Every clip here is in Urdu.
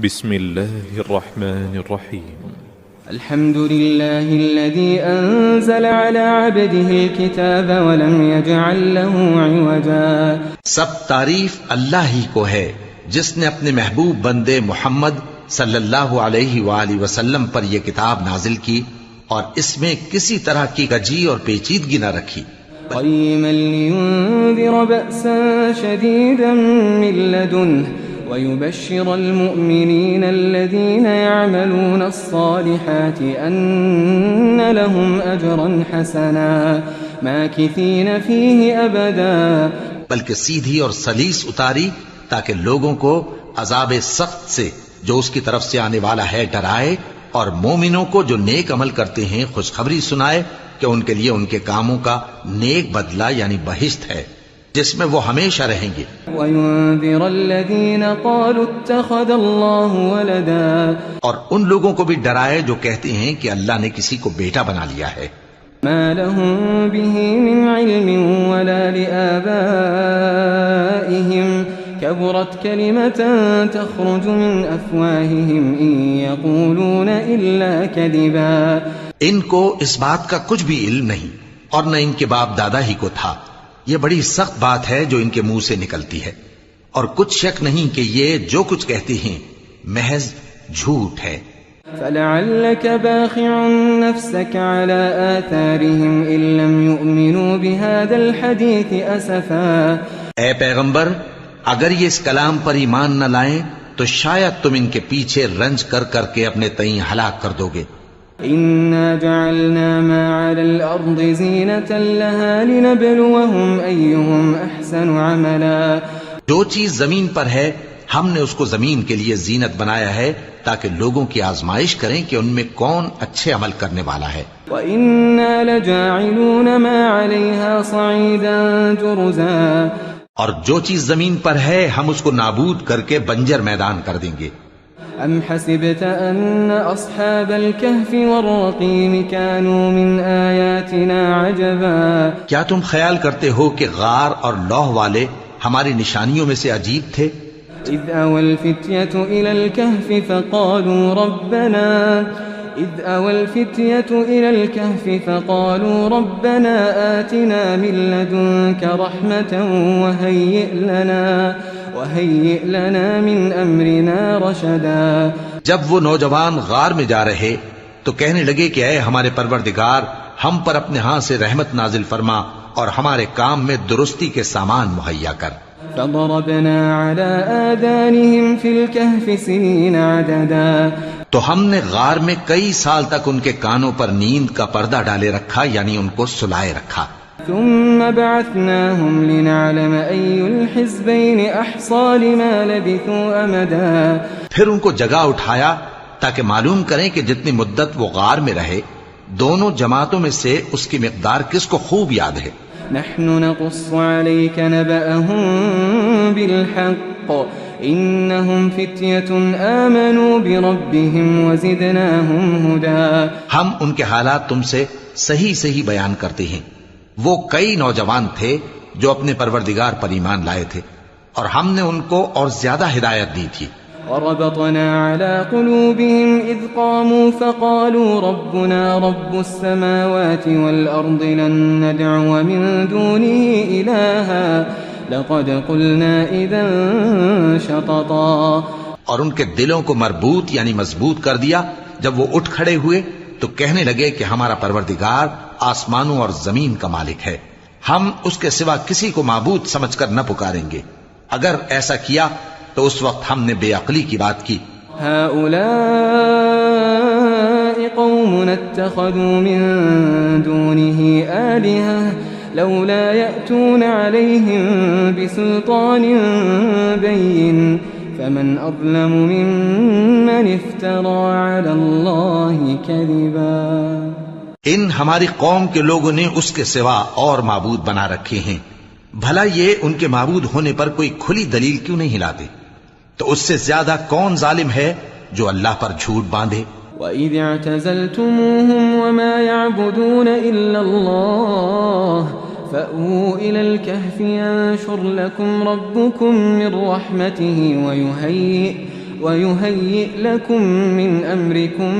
بسم الله الرحمن الرحيم. الحمد لله الذي أنزل على عبده الكتاب ولم يجعل له عوجا. سب تعریف اللہ ہی کو ہے جس نے اپنے محبوب بندے محمد صلی اللہ علیہ وآلہ وسلم پر یہ کتاب نازل کی اور اس میں کسی طرح کی کجی اور پیچیدگی نہ رکھی. قيما لينذر بأسا شديدا من لدنه ويبشر المؤمنين الذين يعملون الصالحات أن لهم أجرا حسنا ماكثين فيه أبدا. بلکہ سیدھی اور سلیس اتاری تاکہ لوگوں کو عذاب سخت سے جو اس کی طرف سے آنے والا ہے ڈرائے، اور مومنوں کو جو نیک عمل کرتے ہیں خوشخبری سنائے کہ ان کے لیے ان کے کاموں کا نیک بدلہ یعنی بہشت ہے جس میں وہ ہمیشہ رہیں گے. وَيُنذِرَ الَّذِينَ قَالُوا اتَّخَذَ اللَّهُ وَلَدًا. اور ان لوگوں کو بھی ڈرائے جو کہتے ہیں کہ اللہ نے کسی کو بیٹا بنا لیا ہے. مَا لَهُم بِهِ مِنْ عِلْمٍ وَلَا لِآبَائِهِمْ كَبُرَتْ كَلِمَةً تَخْرُجُ مِنْ أَفْوَاهِهِمْ إِنْ يَقُولُونَ إِلَّا كَذِبًا. ان کو اس بات کا کچھ بھی علم نہیں اور نہ ان کے باپ دادا ہی کو تھا. یہ بڑی سخت بات ہے جو ان کے منہ سے نکلتی ہے، اور کچھ شک نہیں کہ یہ جو کچھ کہتے ہیں محض جھوٹ ہے. فَلَعَلَّكَ بَاخِعٌ نَفْسَكَ عَلَىٰ آثَارِهِمْ إِن لَّمْ يُؤْمِنُوا بِهَٰذَا الْحَدِيثِ أَسَفًا. اے پیغمبر، اگر یہ اس کلام پر ایمان نہ لائیں تو شاید تم ان کے پیچھے رنج کر کر کے اپنے تئیں ہلاک کر دو گے. إِنَّا جَعَلْنَا مَا عَلَى الْأَرْضِ زِينَةً لَهَا لِنَبْلُوَهُمْ أَيُّهُمْ أَحْسَنُ عَمَلًا. جو چیز زمین پر ہے ہم نے اس کو زمین کے لیے زینت بنایا ہے تاکہ لوگوں کی آزمائش کریں کہ ان میں کون اچھے عمل کرنے والا ہے. وَإِنَّا لَجَاعِلُونَ مَا عَلَيْهَا صَعِيدًا جُرُزًا. اور جو چیز زمین پر ہے ہم اس کو نابود کر کے بنجر میدان کر دیں گے. أَمْ حَسِبْتَ أَنَّ أَصْحَابَ الْكَهْفِ وَالرَّقِيمِ كَانُوا مِنْ آيَاتِنَا عَجَبًا. کیا تم خیال کرتے ہو کہ غار اور لوح والے ہماری نشانیوں میں سے عجیب تھے؟ إِذْ أَوَى الْفِتْيَةُ إِلَى الْكَهْفِ فَقَالُوا رَبَّنَا آتِنَا مِن لَّدُنكَ رَحْمَةً وَهَيِّئْ لَنَا مِنْ أَمْرِنَا رَشَدًا. جب وہ نوجوان غار میں جا رہے تو کہنے لگے کہ اے ہمارے پروردگار، ہم پر اپنے ہاں سے رحمت نازل فرما اور ہمارے کام میں درستی کے سامان مہیا کر. فَضَرَبْنَا عَلَىٰ آذَانِهِمْ فِي الْكَهْفِ سِنِينَ عَدَدًا. تو ہم نے غار میں کئی سال تک ان کے کانوں پر نیند کا پردہ ڈالے رکھا یعنی ان کو سلائے رکھا. ثم بعثناهم لنعلم أي الحزبين أحصى لما لبثوا أمدا. پھر ان کو جگہ اٹھایا تاکہ معلوم کریں کہ جتنی مدت وہ غار میں رہے دونوں جماعتوں میں سے اس کی مقدار کس کو خوب یاد ہے. نحن نقص عليك نبأهم بالحق إنهم فتية آمنوا بربهم وزدناهم هدى. ہم ان کے حالات تم سے صحیح صحیح بیان کرتے ہیں. وہ کئی نوجوان تھے جو اپنے پروردگار پر ایمان لائے تھے اور ہم نے ان کو اور زیادہ ہدایت دی تھی. وربطنا على قلوبهم إذ قاموا فقالوا ربنا رب السماوات والأرض لن ندعو من دونه إلها لقد قلنا إذا شططا. اور ان کے دلوں کو مربوط یعنی مضبوط کر دیا. جب وہ اٹھ کھڑے ہوئے تو کہنے لگے کہ ہمارا پروردگار آسمانوں اور زمین کا مالک ہے، ہم اس کے سوا کسی کو معبود سمجھ کر نہ پکاریں گے. اگر ایسا کیا تو اس وقت ہم نے بے عقلی کی بات کی. هؤلاء قوم اتخذوا من دونه آلهة لولا يأتون عليهم بسلطان بين فمن أظلم ممن افترى على الله كذبا. ان ہماری قوم کے لوگوں نے اس کے سوا اور معبود بنا رکھے ہیں، بھلا یہ ان کے معبود ہونے پر کوئی کھلی دلیل کیوں نہیں ہلاتے؟ تو اس سے زیادہ کون ظالم ہے جو اللہ پر جھوٹ باندھے. وَإِذِ اعْتَزَلْتُمُوهُمْ وَمَا يَعْبُدُونَ إِلَّا اللَّهَ فَأْوُوا إِلَى الْكَهْفِ يَنشُرْ لَكُمْ رَبُّكُمْ مِنْ رَحْمَتِهِ ويهيئ لكم من أمركم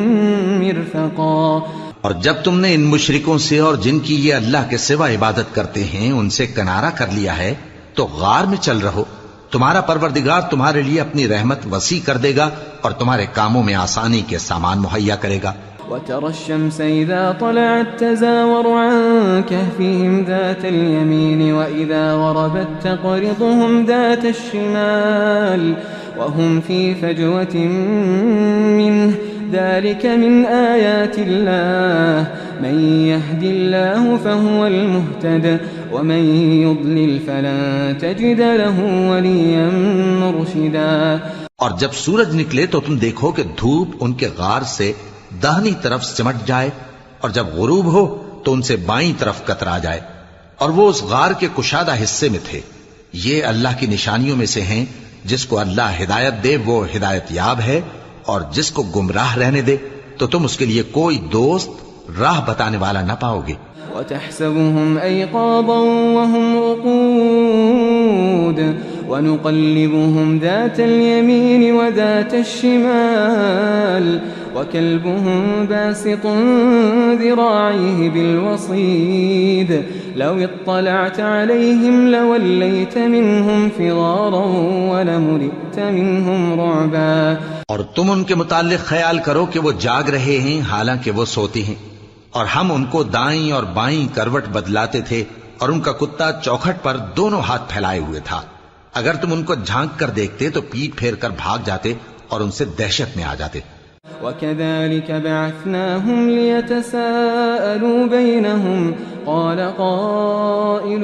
مرفقا۔ اور جب تم نے ان مشرکوں سے اور جن کی یہ اللہ کے سوا عبادت کرتے ہیں ان سے کنارہ کر لیا ہے تو غار میں چل رہو، تمہارا پروردگار تمہارے لیے اپنی رحمت وسیع کر دے گا اور تمہارے کاموں میں آسانی کے سامان مہیا کرے گا۔ وترى الشمس إذا طلعت تزاور عن كهفهم ذات اليمين وإذا غربت تقرضهم ذات الشمال وهم في فجوة منه ذلك من آيات الله من يهد الله فهو المهتد ومن يضلل فلن تجد له وليا مرشدا۔ اور جب سورج نکلے تو تم دیکھو کہ دھوپ ان کے غار سے داہنی طرف سمٹ جائے اور جب غروب ہو تو ان سے بائیں طرف کترا جائے، اور وہ اس غار کے کشادہ حصے میں تھے۔ یہ اللہ کی نشانیوں میں سے ہیں، جس کو اللہ ہدایت دے وہ ہدایت یاب ہے، اور جس کو گمراہ رہنے دے تو تم اس کے لیے کوئی دوست راہ بتانے والا نہ پاؤ گے۔ وتحسبهم أيقاظا وهم رقود ونقلبهم ذات اليمين وذات الشمال وكلبهم باسط ذراعيه بالوصيد لو اطلعت عليهم لوليت منهم فرارا ولملئت منهم رعبا۔ اور تم ان کے متعلق خیال کرو کہ وہ جاگ رہے ہیں حالانکہ وہ سوتے ہیں، اور ہم ان کو دائیں اور بائیں کروٹ بدلاتے تھے، اور ان کا کتا چوکھٹ پر دونوں ہاتھ پھیلائے ہوئے تھا۔ اگر تم ان کو جھانک کر دیکھتے تو پیٹ پھیر کر بھاگ جاتے اور ان سے دہشت میں آ جاتے۔ وَكَذَلِكَ بَعَثْنَاهُمْ لِيَتَسَاءَلُوا بَيْنَهُمْ قَالَ قَائِلٌ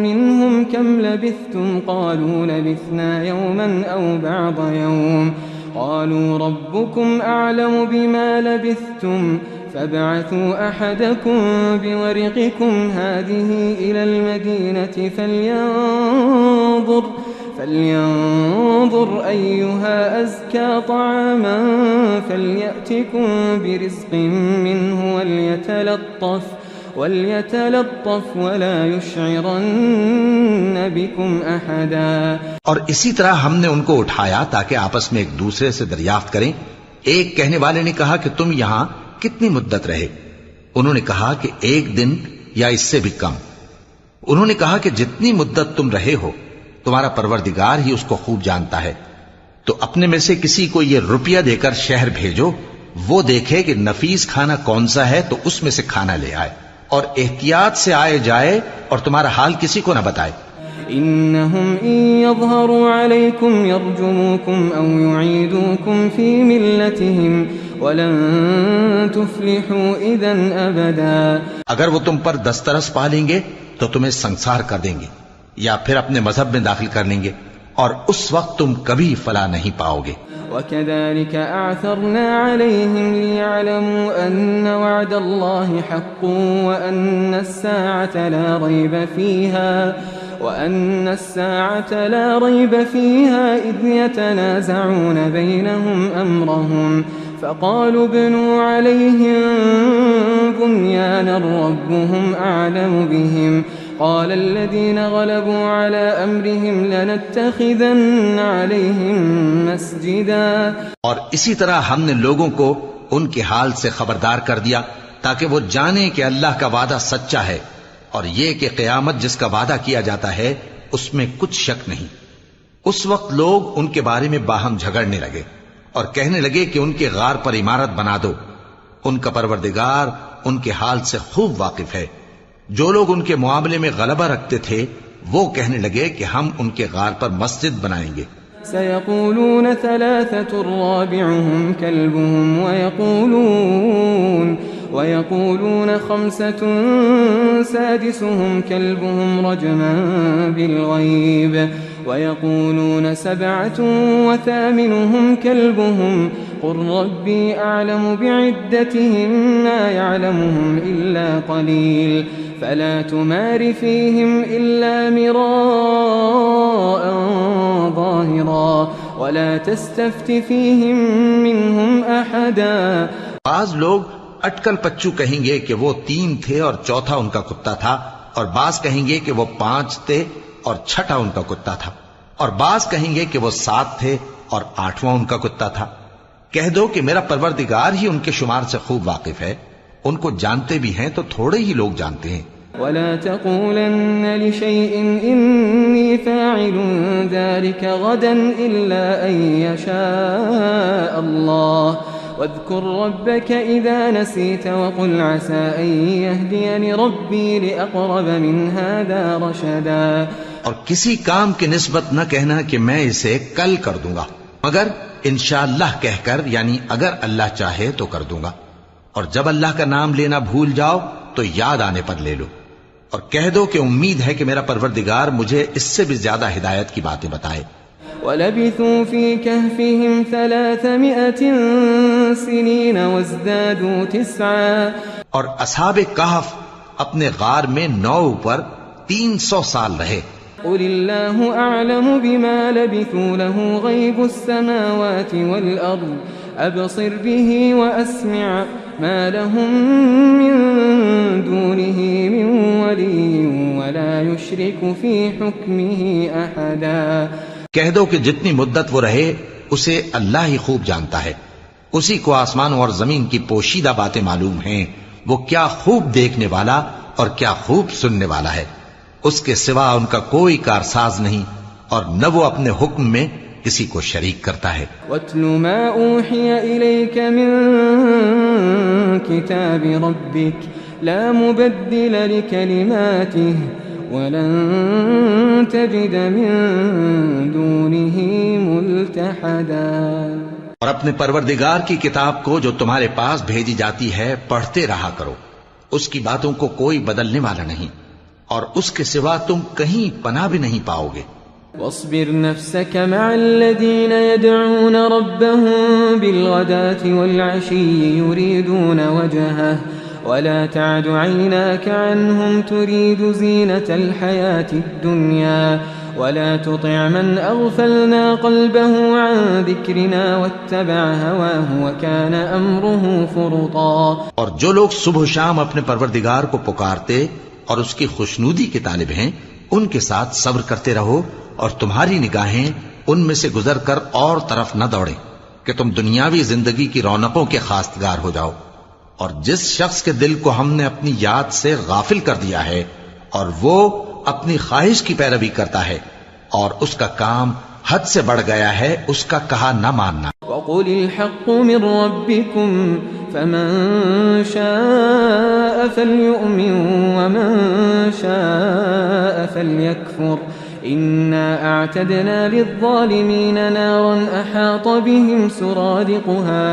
مِّنْهُمْ كَمْ لَبِثْتُمْ قَالُوا لَبِثْنَا يَوْمًا أَوْ بَعْضَ يَوْمٍ قَالُوا رَبُّكُمْ أَعْلَمُ بِمَا لَبِثْتُمْ فابعثوا أحدكم بورقكم هذه إلى المدينة فلينظر أيها أزكى طعاما فليأتكم برزق منه وليتلطف ولا يشعرن بكم أحدا۔ اور اسی طرح ہم نے ان کو اٹھایا تاکہ آپس میں ایک دوسرے سے دریافت کریں۔ ایک کہنے والے نے کہا کہ تم یہاں کتنی مدت رہے؟ انہوں نے کہا کہ 1 دن یا اس سے بھی کم۔ انہوں نے کہا کہ جتنی مدت تم رہے ہو تمہارا پروردگار ہی اس کو خوب جانتا ہے، تو اپنے میں سے کسی کو یہ روپیہ دے کر شہر بھیجو، وہ دیکھے کہ نفیس کھانا کون سا ہے تو اس میں سے کھانا لے آئے، اور احتیاط سے آئے جائے اور تمہارا حال کسی کو نہ بتائے۔ إنهم إن يظهروا عليكم يرجموكم أو يعيدوكم في ملتهم ولن تفلحوا إذا أبدا۔ اگر وہ تم پر دسترس پا لیں گے تو تمہیں سنسار کر دیں گے یا پھر اپنے مذہب میں داخل کر لیں گے، اور اس وقت تم کبھی فلاح نہیں پاؤ گے۔ وكذلك أعثرنا عليهم ليعلموا أن وعد الله حق وأن الساعة لا ريب فيها إذ يتنازعون بينهم أمرهم فقالوا ابنوا عليهم بنيانا ربهم أعلم بهم قال الذين غلبوا على أمرهم لنتخذن عليهم مسجدا۔ اور اسی طرح ہم نے لوگوں کو ان کے حال سے خبردار کر دیا تاکہ وہ جانیں کہ اللہ کا وعدہ سچا ہے، اور یہ کہ قیامت جس کا وعدہ کیا جاتا ہے اس میں کچھ شک نہیں۔ اس وقت لوگ ان کے بارے میں باہم جھگڑنے لگے اور کہنے لگے کہ ان کے غار پر عمارت بنا دو۔ ان کا پروردگار ان کے حال سے خوب واقف ہے۔ جو لوگ ان کے معاملے میں غلبہ رکھتے تھے وہ کہنے لگے کہ ہم ان کے غار پر مسجد بنائیں گے۔ سيقولون 3 رابعهم كلبهم ويقولون 5 سادسهم كلبهم رجما بالغيب ويقولون 7 وثامنهم كلبهم قل ربي أعلم بعدتهم ما يعلمهم إلا قليل فلا تمار فيهم إلا مراء ظاهرا ولا تستفت فيهم منهم أحدا۔ بعض لوگ اٹکل پچو کہیں گے کہ وہ 3 تھے اور چوتھا ان کا کتا تھا، اور بعض کہیں گے کہ وہ 5 تھے اور چھٹا ان کا کتا تھا، اور بعض کہیں گے کہ وہ 7 تھے اور 8واں ان کا کتا تھا۔ کہہ دو کہ میرا پروردگار ہی ان کے شمار سے خوب واقف ہے، ان کو جانتے بھی ہیں تو تھوڑے ہی لوگ جانتے ہیں۔ ولا تقولن لشيء إني فاعل ذلك غدا إلا أن يشاء الله واذكر ربك إذا نسيت وقل عسى أن يهديني ربي لأقرب من هذا رشدا۔ اور کسی کام کی نسبت نہ کہنا کہ میں اسے کل کر دوں گا، مگر انشاءاللہ کہہ کر، یعنی اگر اللہ چاہے تو کر دوں گا، اور جب اللہ کا نام لینا بھول جاؤ تو یاد آنے پر لے لو، اور کہہ دو کہ امید ہے کہ میرا پروردگار مجھے اس سے بھی زیادہ ہدایت کی باتیں بتائے۔ وَلَبِثُوا فِي كَهْفِهِمْ 300 سِنِينَ وَازْدَادُوا 9۔ اور اصحاب کہف اپنے غار میں 9 پر 300 سال رہے۔ قُلِ اللَّهُ أَعْلَمُ بِمَا لَبِثُوا لَهُ غَيْبُ السَّمَاوَاتِ وَالْأَرْضِ أَبْصِرْ بِهِ وَأَسْمِعْ مَا لَهُم مِّن دُونِهِ مِن وَلِيٍّ وَلَا يُشْرِكُ فِي حُكْمِهِ أَحَدًا۔ کہہ دو کہ جتنی مدت وہ رہے اسے اللہ ہی خوب جانتا ہے، اسی کو آسمانوں اور زمین کی پوشیدہ باتیں معلوم ہیں، وہ کیا خوب دیکھنے والا اور کیا خوب سننے والا ہے، اس کے سوا ان کا کوئی کارساز نہیں، اور نہ وہ اپنے حکم میں کسی کو شریک کرتا ہے۔ وَاتْلُ مَا أُوحِيَ إِلَيْكَ مِن كِتَابِ رَبِّكَ لَا مُبَدِّلَ لِكَلِمَاتِهِ وَلَن تَجِدَ مِن دُونِهِ مُلْتَحَدًا۔ اور اپنے پروردگار کی کتاب کو جو تمہارے پاس بھیجی جاتی ہے پڑھتے رہا کرو، اس کی باتوں کو کوئی بدلنے والا نہیں، اور اس کے سوا تم کہیں پناہ بھی نہیں پاؤ گے۔ واصبر نفسك مع الذين يدعون ربهم بالغداة والعشي يريدون وجهه ولا تعد عيناك عنهم تريد زينة الحياة الدنيا ولا تطع من أغفلنا قلبه عن ذكرنا واتبع هواه وكان أمره فرطا۔ اور جو لوگ صبح و شام اپنے پروردگار کو پکارتے اور اس کی خوشنودی کے طالب ہیں، ان کے ساتھ صبر کرتے رہو، اور تمہاری نگاہیں ان میں سے گزر کر اور طرف نہ دوڑیں کہ تم دنیاوی زندگی کی رونقوں کے خواستگار ہو جاؤ۔ اور جس شخص کے دل کو ہم نے اپنی یاد سے غافل کر دیا ہے اور وہ اپنی خواہش کی پیروی کرتا ہے اور اس کا کام حد سے بڑھ گیا ہے، اس کا کہا نہ ماننا۔ وَقُلِ الْحَقُّ مِن رَّبِّكُمْ فَمَن شَاءَ فَلْيُؤْمِن وَمَن شَاءَ فَلْيَكْفُرْ إِنَّا أَعْتَدْنَا لِلظَّالِمِينَ نَارًا أَحَاطَ بِهِمْ سُرَادِقُهَا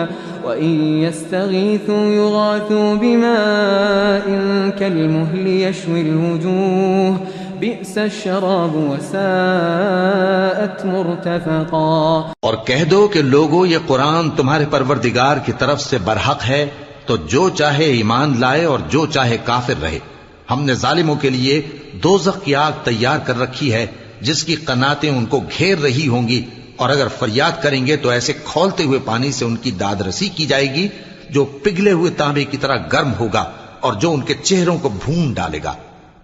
وَإِن يَسْتَغِيثُوا يُغَاثُوا بِمَاءٍ كَالْمُهْلِ يَشْوِي الْوُجُوهَ بِئْسَ الشَّرَابُ وَسَاءَتْ مُرْتَفَقًا۔ اور کہہ دو کہ لوگو یہ قرآن تمہارے پروردگار کی طرف سے برحق ہے، تو جو چاہے ایمان لائے اور جو چاہے کافر رہے۔ ہم نے ظالموں کے لیے دوزخ کی آگ تیار کر رکھی ہے جس کی قناتیں ان کو گھیر رہی ہوں گی، اور اگر فریاد کریں گے تو ایسے کھولتے ہوئے پانی سے ان کی داد رسی کی جائے گی جو پگھلے ہوئے تانبے کی طرح گرم ہوگا اور جو ان کے چہروں کو بھون ڈالے گا۔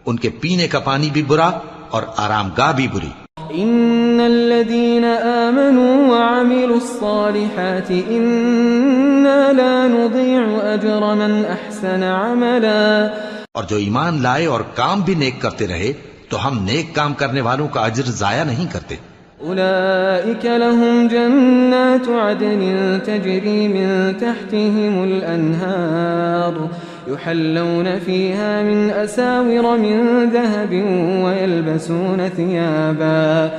ان کے پینے کا پانی بھی برا اور آرام گاہ بھی بری۔ ان الذين آمنوا وعملوا الصالحات انا لا نضيع اجر من احسن عملا۔ اور جو ایمان لائے اور کام بھی نیک کرتے رہے تو ہم نیک کام کرنے والوں کا اجر ضائع نہیں کرتے۔ اولئک لهم جنات عدن تجری من تحتهم الانہار يحلون فيها من أساور من ذهب ويلبسون ثيابا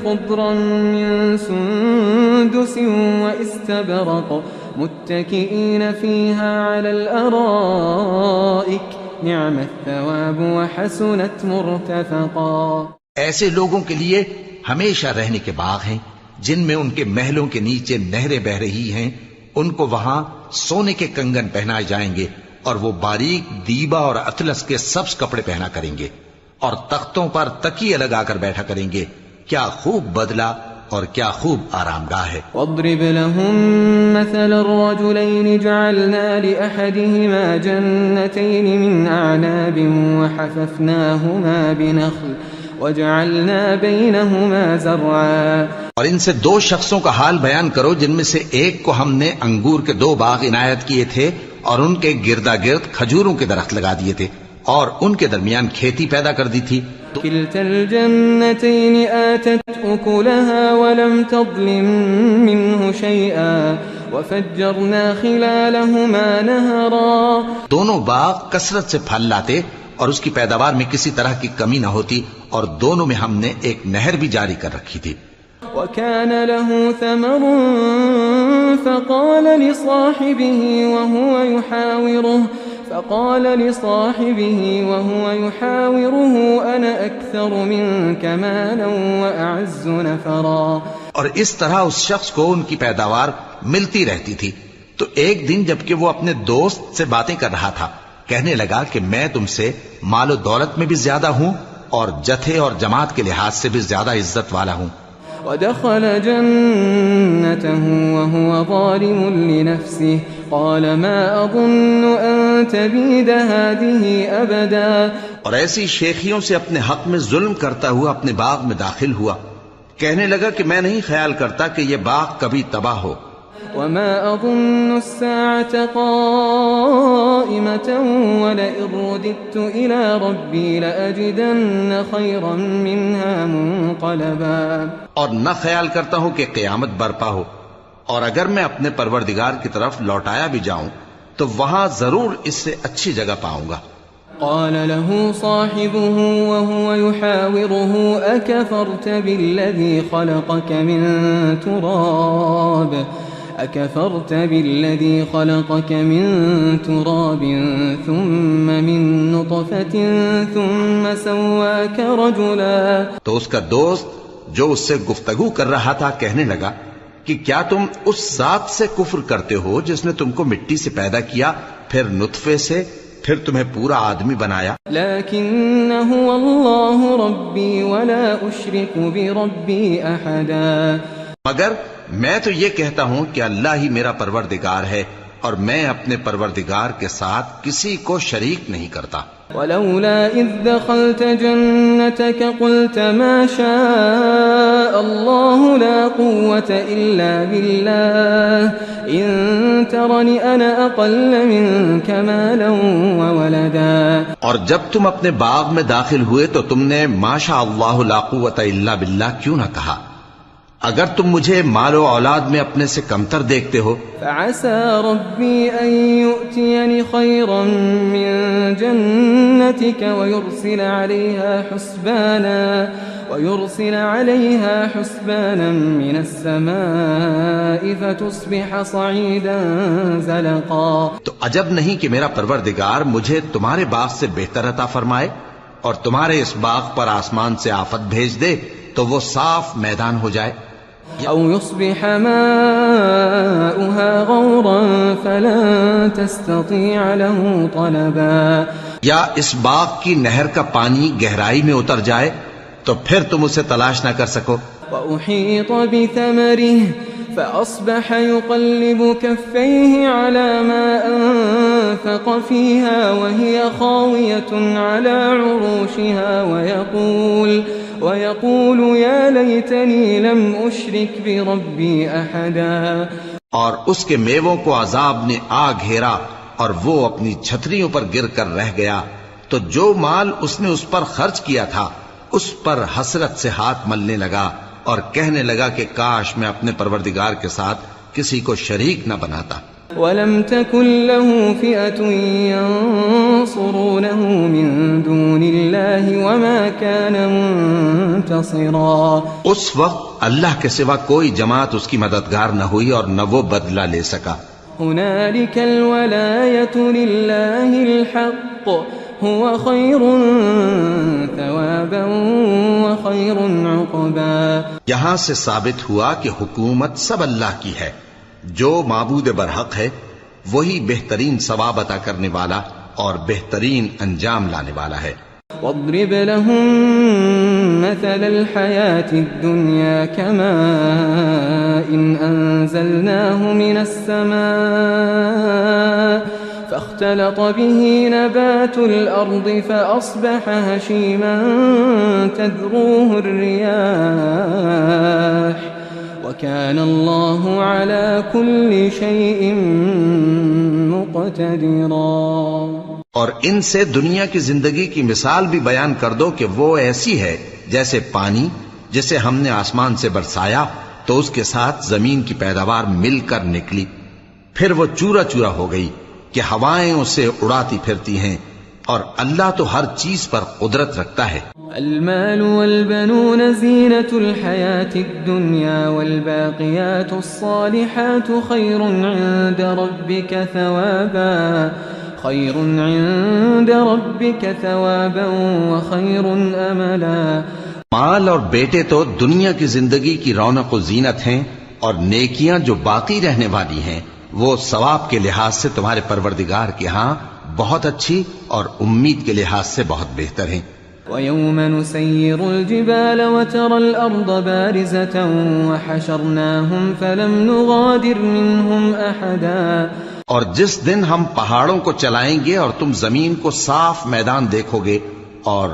خضرا من سندس واستبرق متكئين فيها على الأرائك نعم الثواب وحسنت مرتفقا۔ ایسے لوگوں کے لیے ہمیشہ رہنے کے باغ ہیں جن میں ان کے محلوں کے نیچے نہریں بہ رہی ہیں، ان کو وہاں سونے کے کنگن پہنائے جائیں گے اور وہ باریک دیبا اور اطلس کے سبز کپڑے پہنا کریں گے اور تختوں پر تکیے لگا کر بیٹھا کریں گے۔ کیا خوب بدلہ اور کیا خوب آرام گاہ ہے۔ واضرب لهم مثل الرجلين جعلنا لأحدهما جنتين من أعناب وحففناهما بنخل وجعلنا بينهما زرعا اور ان سے دو شخصوں کا حال بیان کرو جن میں سے ایک کو ہم نے انگور کے 2 باغ عنایت کیے تھے اور ان کے گردا گرد کھجوروں کے درخت لگا دیے تھے اور ان کے درمیان کھیتی پیدا کر دی تھی. كلتا الجنتين آتت أكلها ولم تظلم منه شيئا وفجرنا خلالهما نهرا. دونوں باغ کثرت سے پھل لاتے اور اس کی پیداوار میں کسی طرح کی کمی نہ ہوتی اور دونوں میں ہم نے ایک نہر بھی جاری کر رکھی تھی. وكان له ثمر فقال لصاحبه وهو يحاوره أنا أكثر منك مالا وأعز نفرا. اور اس طرح اس شخص کو ان کی پیداوار ملتی رہتی تھی. تو ایک دن جبکہ وہ اپنے دوست سے باتیں کر رہا تھا کہنے لگا کہ میں تم سے مال و دولت میں بھی زیادہ ہوں اور جتھے اور جماعت کے لحاظ سے بھی زیادہ عزت والا ہوں. ودخل جنته وهو ظالم لنفسه قال ما أظن أن تبيد هذه أبدا. اور ایسی شیخیوں سے اپنے حق میں ظلم کرتا ہوا اپنے باغ میں داخل ہوا کہنے لگا کہ میں نہیں خیال کرتا کہ یہ باغ کبھی تباہ ہو. وما أظن الساعة قائمة ولئن رددت إلى ربي لأجدن خيرا منها منقلبا. اور نہ خیال کرتا ہوں کہ قیامت برپا ہو اور اگر میں اپنے پروردگار کی طرف لوٹایا بھی جاؤں تو وہاں ضرور اس سے اچھی جگہ پاؤں گا. قال له صاحبه وهو يحاوره أكفرت بالذي خلقك من تراب ثم من نطفة ثم سواك رجلا. تو اس کا دوست جو اس سے گفتگو کر رہا تھا کہنے لگا کہ کیا تم اس ذات سے کفر کرتے ہو جس نے تم کو مٹی سے پیدا کیا پھر نطفے سے پھر تمہیں پورا آدمی بنایا. لیکن هو اللہ ربی ولا اشرک بربی احدا. مگر میں تو یہ کہتا ہوں کہ اللہ ہی میرا پروردگار ہے اور میں اپنے پروردگار کے ساتھ کسی کو شریک نہیں کرتا. ولولا اذ دخلت جنتك قلت ما شاء الله لا قوة الا بالله ان ترني انا اقل منك مالا وولدا. اور جب تم اپنے باغ میں داخل ہوئے تو تم نے ما شاء اللہ لا قوة الا باللہ کیوں نہ کہا؟ اگر تم مجھے مال و اولاد میں اپنے سے کمتر دیکھتے ہو. فعسى ربي أن يؤتيني خيرا من جنتك ويرسل عليها حسبانا من السماء فتصبح صعيدا زلقا. تو عجب نہیں کہ میرا پروردگار مجھے تمہارے باغ سے بہتر عطا فرمائے اور تمہارے اس باغ پر آسمان سے آفت بھیج دے تو وہ صاف میدان ہو جائے. أو يصبح ماؤها غورا فلن تستطيع له طلبا. یا اس باغ کی نہر کا پانی گہرائی میں اتر جائے تو پھر تم اسے تلاش نہ کر سکو. وأحيط بثمره فأصبح يقلب كفيه على ما أنفق فيها وهي خاوية على عروشها ويقول يا ليتني لم أشرك بربي أحدا. اور اس کے میووں کو عذاب نے آ گھیرا اور وہ اپنی چھتریوں پر گر کر رہ گیا تو جو مال اس نے اس پر خرچ کیا تھا اس پر حسرت سے ہاتھ ملنے لگا اور کہنے لگا کہ کاش میں اپنے پروردگار کے ساتھ کسی کو شریک نہ بناتا. وَلَمْ تَكُنْ لَهُ فِئَةٌ يَنصُرُونَهُ مِن دُونِ اللَّهِ وَمَا كَانَ مُنْتَصِرًا. اس وقت اللہ کے سوا کوئی جماعت اس کی مددگار نہ ہوئی اور نہ وہ بدلہ لے سکا. هُنَالِكَ الْوَلَايَةُ لِلَّهِ الْحَقِّ هُوَ خَيْرٌ ثَوَابًا وَخَيْرٌ عُقْبًا. یہاں سے ثابت ہوا کہ حکومت سب اللہ کی ہے. جو معبود برحق ہے وہی بہترین ثواب عطا کرنے والا اور بہترین انجام لانے والا ہے. واضرب لهم مثل الحياة الدنيا كماء إن أنزلناه من السماء فاختلط به نبات الأرض فأصبح هشيما تذروه الرياح وكان الله على كل شيء مقتدرا۔ اور ان سے دنیا کی زندگی کی مثال بھی بیان کر دو کہ وہ ایسی ہے جیسے پانی جسے ہم نے آسمان سے برسایا تو اس کے ساتھ زمین کی پیداوار مل کر نکلی، پھر وہ چورا چورا ہو گئی کہ ہوائیں اسے اڑاتی پھرتی ہیں، اور اللہ تو ہر چیز پر قدرت رکھتا ہے۔ المال والبنون زينة الحياة الدنيا والباقيات الصالحات خير عند ربك ثوابا وخير أملا۔ مال اور بیٹے تو دنیا کی زندگی کی رونق و زینت ہیں، اور نیکیاں جو باقی رہنے والی ہیں وہ ثواب کے لحاظ سے تمہارے پروردگار کے ہاں بہت اچھی اور امید کے لحاظ سے بہت بہتر ہیں۔ وَيَوْمَ نُسَيِّرُ الْجِبَالَ وَتَرَى الْأَرْضَ بَارِزَةً وَحَشَرْنَاهُمْ فَلَمْ نُغَادِرْ مِنْهُمْ أَحَدًا۔ اور جس دن ہم پہاڑوں کو چلائیں گے اور تم زمین کو صاف میدان دیکھو گے اور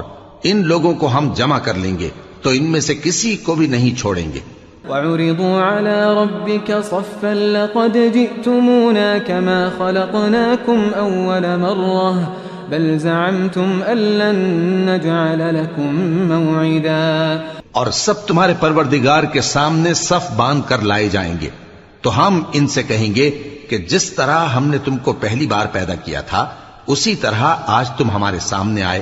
ان لوگوں کو ہم جمع کر لیں گے تو ان میں سے کسی کو بھی نہیں چھوڑیں گے۔ وَعُرِضُوا عَلَى رَبِّكَ صَفًّا لَقَدْ جِئْتُمُونَا كَمَا خَلَقْنَاكُمْ أَوَّلَ مَرَّةٍ بَلْ زَعَمْتُمْ أَن لَّن نَّجْعَلَ لَكُم مَّوْعِدًا۔ اور سب تمہارے پروردگار کے سامنے صف باندھ کر لائے جائیں گے تو ہم ان سے کہیں گے کہ جس طرح ہم نے تم کو پہلی بار پیدا کیا تھا اسی طرح آج تم ہمارے سامنے آئے،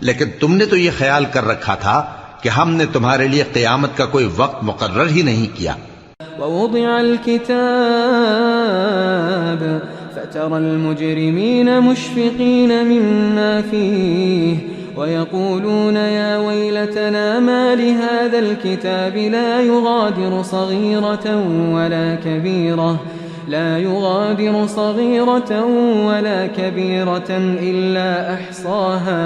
لیکن تم نے تو یہ خیال کر رکھا تھا کہ ہم نے تمہارے لیے قیامت کا کوئی وقت مقرر ہی نہیں کیا۔ ووضع الكتاب فترى المجرمين مشفقين مما فيه ويقولون يا ويلتنا ما لهذا الكتاب لا يغادر صغيرة ولا كبيرة إلا أحصاها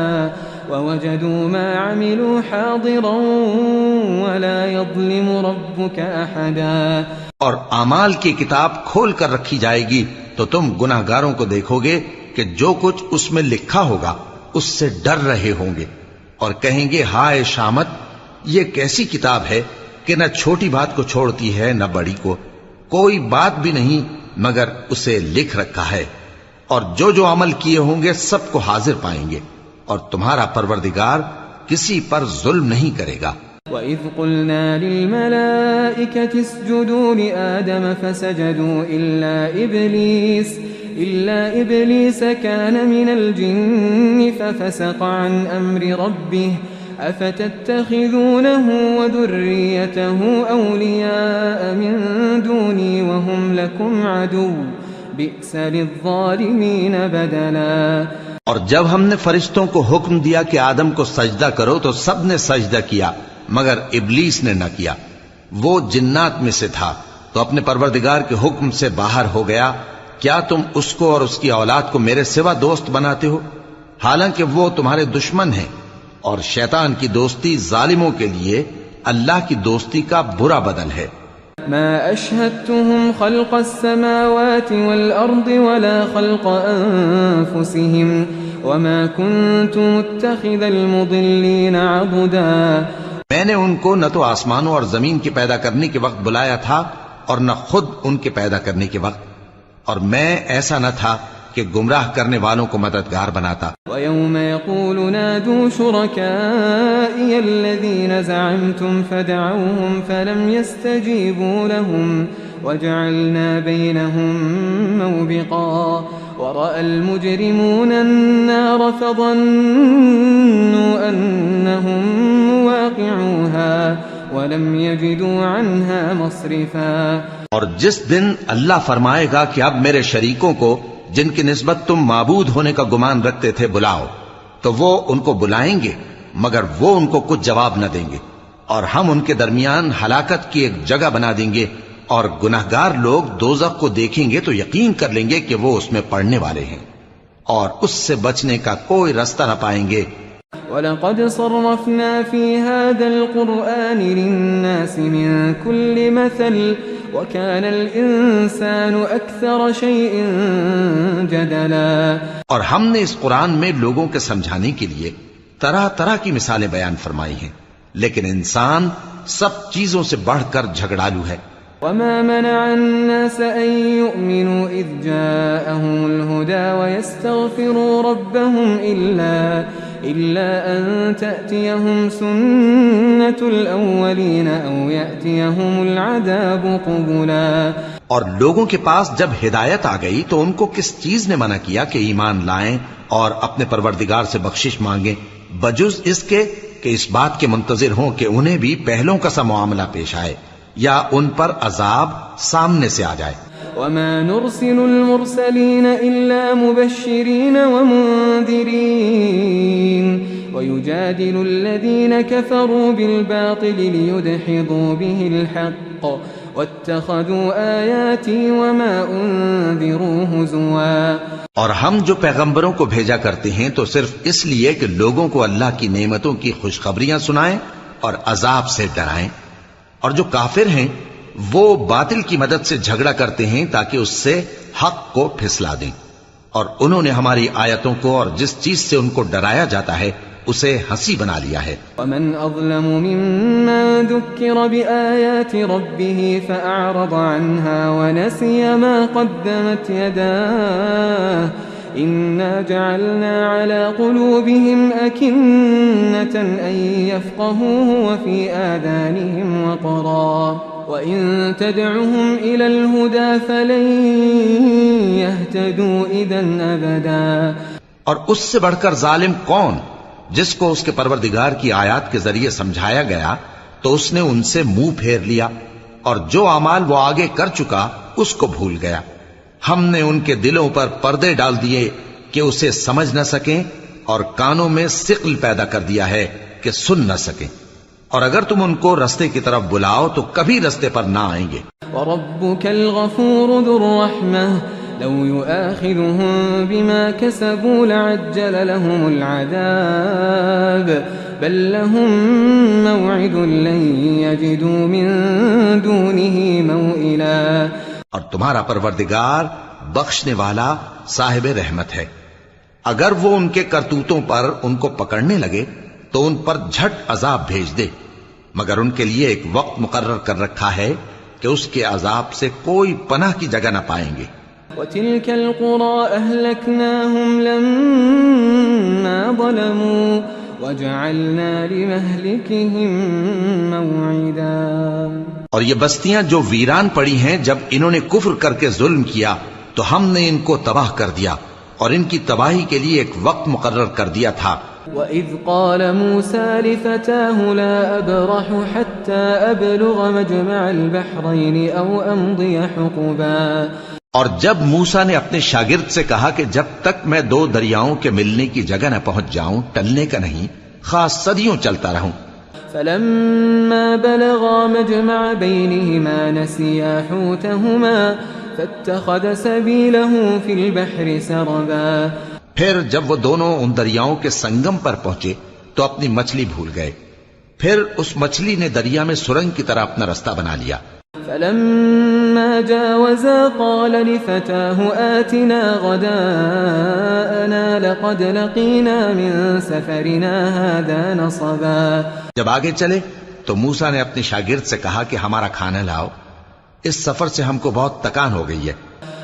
ووجدوا ما عملوا حاضرا ولا يظلم ربك أحدا۔ اور اعمال کی کتاب کھول کر رکھی جائے گی تو تم گناہگاروں کو دیکھو گے کہ جو کچھ اس میں لکھا ہوگا اس سے ڈر رہے ہوں گے اور کہیں گے ہائے شامت، یہ کیسی کتاب ہے کہ نہ چھوٹی بات کو چھوڑتی ہے نہ بڑی کو، کوئی بات بھی نہیں مگر اسے لکھ رکھا ہے، اور جو جو عمل کیے ہوں گے سب کو حاضر پائیں گے، اور تمہارا پروردگار کسی پر ظلم نہیں کرے گا۔ وَإِذْ قُلْنَا لِلْمَلَائِكَةِ اسْجُدُوا لِآدَمَ فَسَجَدُوا إِلَّا إِبْلِيسَ كَانَ مِنَ الْجِنِّ فَفَسَقَ عَنْ أَمْرِ رَبِّهِ أَفَتَتَّخِذُونَهُ وَذُرِّيَّتَهُ أَوْلِيَاءَ مِن دُونِي وَهُمْ لَكُمْ عَدُوٌّ بِئْسَ لِلظَّالِمِينَ بَدَلًا۔ اور جب ہم نے فرشتوں کو حکم دیا کہ آدم کو سجدہ کرو تو سب نے سجدہ کیا مگر ابلیس نے نہ کیا، وہ جنات میں سے تھا تو اپنے پروردگار کے حکم سے باہر ہو گیا۔ کیا تم اس کو اور اس کی اولاد کو میرے سوا دوست بناتے ہو، حالانکہ وہ تمہارے دشمن ہیں، اور شیطان کی دوستی ظالموں کے لیے اللہ کی دوستی کا برا بدل ہے۔ ما أشهدتهم خلق السماوات والأرض ولا خلق أنفسهم وما كنت متخذ المضلين عضدا۔ میں نے ان کو نہ تو آسمانوں اور زمین کی پیدا کرنے کے وقت بلایا تھا اور نہ خود ان کے پیدا کرنے کے وقت، اور میں ایسا نہ تھا کہ گمراہ کرنے والوں کو مددگار بناتا۔ وَيَوْمَ يَقُولُ نَادُوا شُرَكَائِيَ الَّذِينَ زَعَمْتُمْ فَدَعَوْهُمْ فَلَمْ يَسْتَجِيبُوا لَهُمْ وَجَعَلْنَا بَيْنَهُمْ مَوْبِقًا وَرَأَى الْمُجْرِمُونَ النَّارَ فَظَنُّوا أَنَّهُمْ مُوَاقِعُوهَا وَلَمْ يَجِدُوا عَنْهَا مَصْرِفًا۔ اور جس دن اللہ فرمائے گا کہ اب میرے شریکوں کو جن کی نسبت تم معبود ہونے کا گمان رکھتے تھے بلاؤ، تو وہ ان کو بلائیں گے مگر وہ ان کو کچھ جواب نہ دیں گے، اور ہم ان کے درمیان ہلاکت کی ایک جگہ بنا دیں گے، اور گناہگار لوگ دوزخ کو دیکھیں گے تو یقین کر لیں گے کہ وہ اس میں پڑنے والے ہیں، اور اس سے بچنے کا کوئی راستہ نہ پائیں گے۔ وَلَقَدْ صَرَّفْنَا فِي هَذَا الْقُرْآنِ لِلنَّاسِ مِنْ كُلِّ مَثَلٍ وكان الإنسان أكثر شيء جدلا۔ اور ہم نے اس قرآن میں لوگوں کے سمجھانے کے لیے طرح طرح کی مثالیں بیان فرمائی ہیں، لیکن انسان سب چیزوں سے بڑھ کر جھگڑالو ہے۔ وما منع الناس أن يؤمنوا إذ جاءهم الهدى ويستغفروا ربهم إلا أن تأتيهم سنة الأولين أو يأتيهم العذاب قبلا۔ اور لوگوں کے پاس جب ہدایت آ گئی تو ان کو کس چیز نے منع کیا کہ ایمان لائیں اور اپنے پروردگار سے بخشش مانگیں، بجز اس کے کہ اس بات کے منتظر ہوں کہ انہیں بھی پہلوں کا سا معاملہ پیش آئے یا ان پر عذاب سامنے سے آ جائے۔ وما نرسل المرسلين إلا مبشرين ومنذرين ويجادل الذين كفروا بالباطل ليدحضوا به الحق واتخذوا آياتي وما أنذروا هزوا۔ اور ہم جو پیغمبروں کو بھیجا کرتے ہیں تو صرف اس لیے کہ لوگوں کو اللہ کی نعمتوں کی خوشخبریاں سنائیں اور عذاب سے ڈرائیں، اور جو کافر ہیں وہ باطل کی مدد سے جھگڑا کرتے ہیں تاکہ اس سے حق کو پھسلا دیں، اور انہوں نے ہماری آیتوں کو اور جس چیز سے ان کو ڈرایا جاتا ہے اسے ہنسی بنا لیا ہے۔ ومن أظلم ممن ذكر بآيات ربه فأعرض عنها ونسي ما قدمت يداه إنا جعلنا على قلوبهم أكنة أن يفقهوه وفي آذانهم وقرا وإن تدعهم إلى الهدى فلن يهتدوا إذا أبدا۔ اور اس سے بڑھ کر ظالم کون جس کو اس کے پروردگار کی آیات کے ذریعے سمجھایا گیا تو اس نے ان سے منہ پھیر لیا، اور جو اعمال وہ آگے کر چکا اس کو بھول گیا۔ ہم نے ان کے دلوں پر پردے ڈال دیے کہ اسے سمجھ نہ سکیں، اور کانوں میں ثقل پیدا کر دیا ہے کہ سن نہ سکیں، اور اگر تم ان کو رستے کی طرف بلاؤ تو کبھی رستے پر نہ آئیں گے۔ وَرَبُّكَ الْغَفُورُ ذُو الرَّحْمَةِ لو يؤاخذهم بما كسبوا لعجل لهم العذاب بل لهم موعد لن يجدوا من دونه موئلا۔ اور تمہارا پروردگار بخشنے والا صاحب رحمت ہے، اگر وہ ان کے کرتوتوں پر ان کو پکڑنے لگے تو ان پر جھٹ عذاب بھیج دے، مگر ان کے لیے ایک وقت مقرر کر رکھا ہے کہ اس کے عذاب سے کوئی پناہ کی جگہ نہ پائیں گے۔ وَتِلْكَ الْقُرَىٰ أَهْلَكْنَاهُمْ لَمَّا ظَلَمُوا وَجَعَلْنَا لِمَهْلِكِهِمْ مَوْعِدًا۔ اور یہ بستیاں جو ویران پڑی ہیں جب انہوں نے کفر کر کے ظلم کیا تو ہم نے ان کو تباہ کر دیا، اور ان کی تباہی کے لیے ایک وقت مقرر کر دیا تھا۔ وَإِذْ قَالَ مُوسَىٰ لِفَتَاهُ لَا أَبْرَحُ حَتَّىٰ أَبْلُغَ مَجْمَعَ الْبَحْرَيْنِ أَوْ أَمْضِيَ حُقُبًا۔ اور جب موسیٰ نے اپنے شاگرد سے کہا کہ جب تک میں دو دریاؤں کے ملنے کی جگہ نہ پہنچ جاؤں ٹلنے کا نہیں، خاص صدیوں چلتا رہوں۔ فَلَمَّا بَلَغَا مَجْمَعَ بَيْنِهِمَا نَسِيَا حُوتَهُمَا فَاتَّخَذَ سَبِيلَهُ فِي الْبَحْرِ سَرَبًا۔ پھر جب وہ دونوں ان دریاؤں کے سنگم پر پہنچے تو اپنی مچھلی بھول گئے، پھر اس مچھلی نے دریا میں سرنگ کی طرح اپنا رستہ بنا لیا۔ فَلَمَّا جَاوَزَا قَالَ لِفَتَاهُ آتِنَا غَدَاءَنَا لَقَدْ لَقِينَا مِن سَفَرِنَا هَٰذَا نَصَبًا۔ جب آگے چلے تو موسیٰ نے اپنے شاگرد سے کہا کہ ہمارا کھانا لاؤ، اس سفر سے ہم کو بہت تکان ہو گئی ہے۔